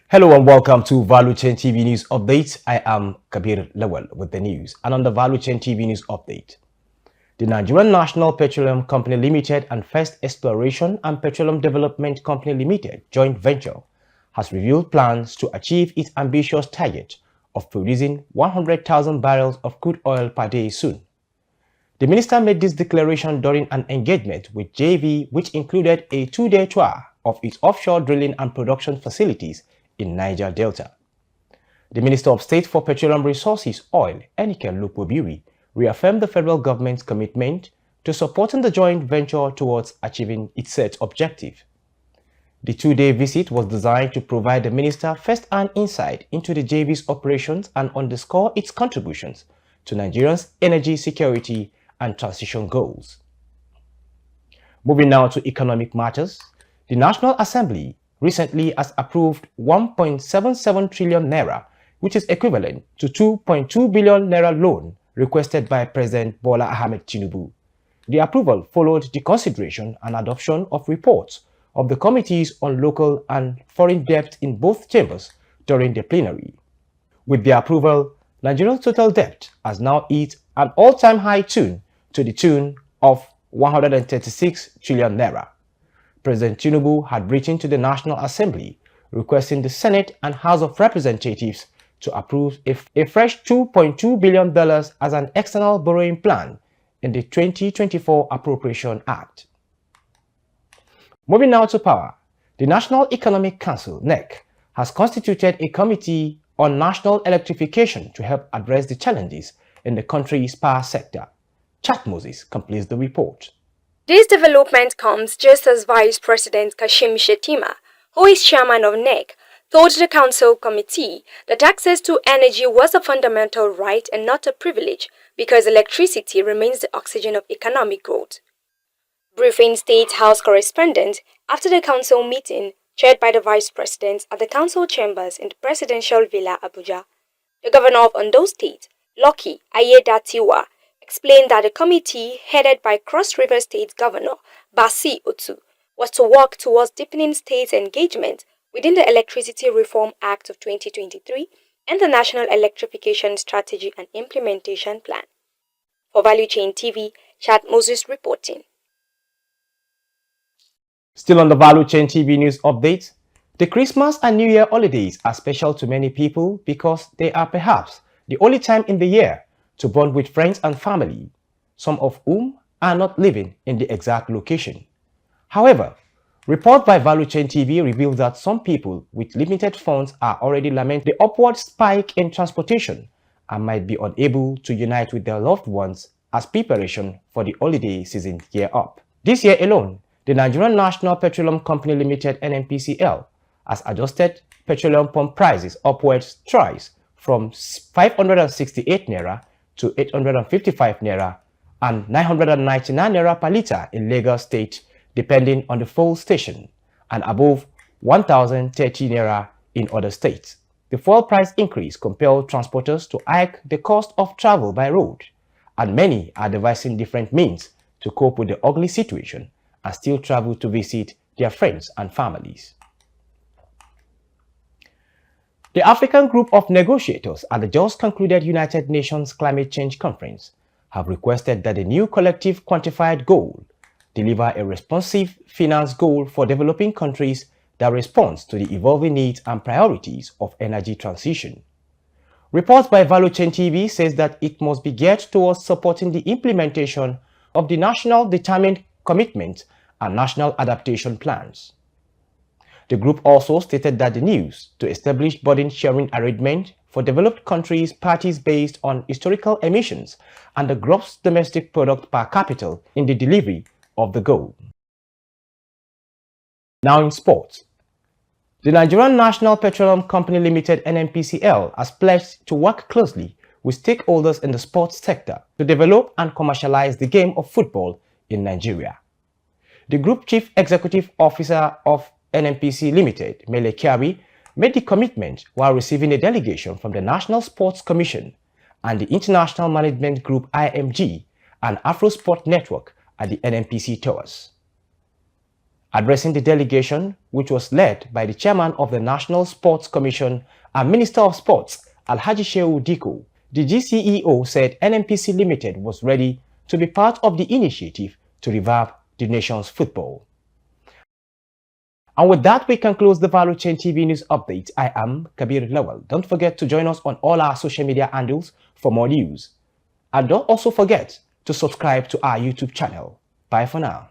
Hello and welcome to Valuechain TV News Update. I am Kabir Lawal with the news. And on the Valuechain TV News Update, the Nigerian National Petroleum Company Limited and First Exploration and Petroleum Development Company Limited joint venture has revealed plans to achieve its ambitious target of producing 100,000 barrels of crude oil per day soon. The minister made this declaration during an engagement with JV, which included a two-day tour of its offshore drilling and production facilities in Niger Delta. The Minister of State for Petroleum Resources, Oil, Enike Lukobiri, reaffirmed the federal government's commitment to supporting the joint venture towards achieving its set objective. The two-day visit was designed to provide the minister first-hand insight into the JV's operations and underscore its contributions to Nigeria's energy security and transition goals. Moving now to economic matters, the National Assembly recently has approved 1.77 trillion naira, which is equivalent to 2.2 billion naira loan requested by President Bola Ahmed Tinubu. The approval followed the consideration and adoption of reports of the committees on local and foreign debt in both chambers during the plenary. With the approval, Nigeria's total debt has now hit an all-time high to the tune of 136 trillion naira. President Tinubu had written to the National Assembly requesting the Senate and House of Representatives to approve a fresh $2.2 billion as an external borrowing plan in the 2024 Appropriation Act. Moving now to power, the National Economic Council, NEC, has constituted a committee on national electrification to help address the challenges in the country's power sector. Chat Moses completes the report. This development comes just as Vice President Kashim Shettima, who is chairman of NEC, told the Council Committee that access to energy was a fundamental right and not a privilege because electricity remains the oxygen of economic growth. Briefing State House correspondent after the Council meeting chaired by the Vice President at the Council chambers in the Presidential Villa, Abuja, the Governor of Ondo State, Lucky Ayedatiwa, explained that the committee, headed by Cross River State Governor Basi Otu, was to work towards deepening state engagement within the Electricity Reform Act of 2023 and the National Electrification Strategy and Implementation Plan. For Valuechain TV, Chad Moses reporting. Still on the Valuechain TV news update, the Christmas and New Year holidays are special to many people because they are perhaps the only time in the year to bond with friends and family, some of whom are not living in the exact location. However, report by Valuechain TV reveals that some people with limited funds are already lamenting the upward spike in transportation and might be unable to unite with their loved ones as preparation for the holiday season gear up. This year alone, the Nigerian National Petroleum Company Limited (NNPCL) has adjusted petroleum pump prices upwards thrice from 568 naira to 855 naira and 999 naira per litre in Lagos State, depending on the fuel station, and above 1,030 naira in other states. The fuel price increase compelled transporters to hike the cost of travel by road, and many are devising different means to cope with the ugly situation and still travel to visit their friends and families. The African group of negotiators at the just concluded United Nations Climate Change Conference have requested that the new collective quantified goal deliver a responsive finance goal for developing countries that responds to the evolving needs and priorities of energy transition. Reports by Valuechain TV says that it must be geared towards supporting the implementation of the national determined commitment and national adaptation plans. The group also stated that the news to establish burden-sharing arrangement for developed countries parties based on historical emissions and the gross domestic product per capita in the delivery of the goal. Now in sports. The Nigerian National Petroleum Company Limited (NNPCL) has pledged to work closely with stakeholders in the sports sector to develop and commercialize the game of football in Nigeria. The Group Chief Executive Officer of NNPC Limited, Mele Kiabi, made the commitment while receiving a delegation from the National Sports Commission and the International Management Group (IMG) and Afro Sport Network at the NNPC Towers. Addressing the delegation, which was led by the chairman of the National Sports Commission and Minister of Sports, Alhaji Shehu Diko, the GCEO said NNPC Limited was ready to be part of the initiative to revive the nation's football. And with that, we can close the Value Chain TV News Update. I am Kabir Lawal. Don't forget to join us on all our social media handles for more news. And don't also forget to subscribe to our YouTube channel. Bye for now.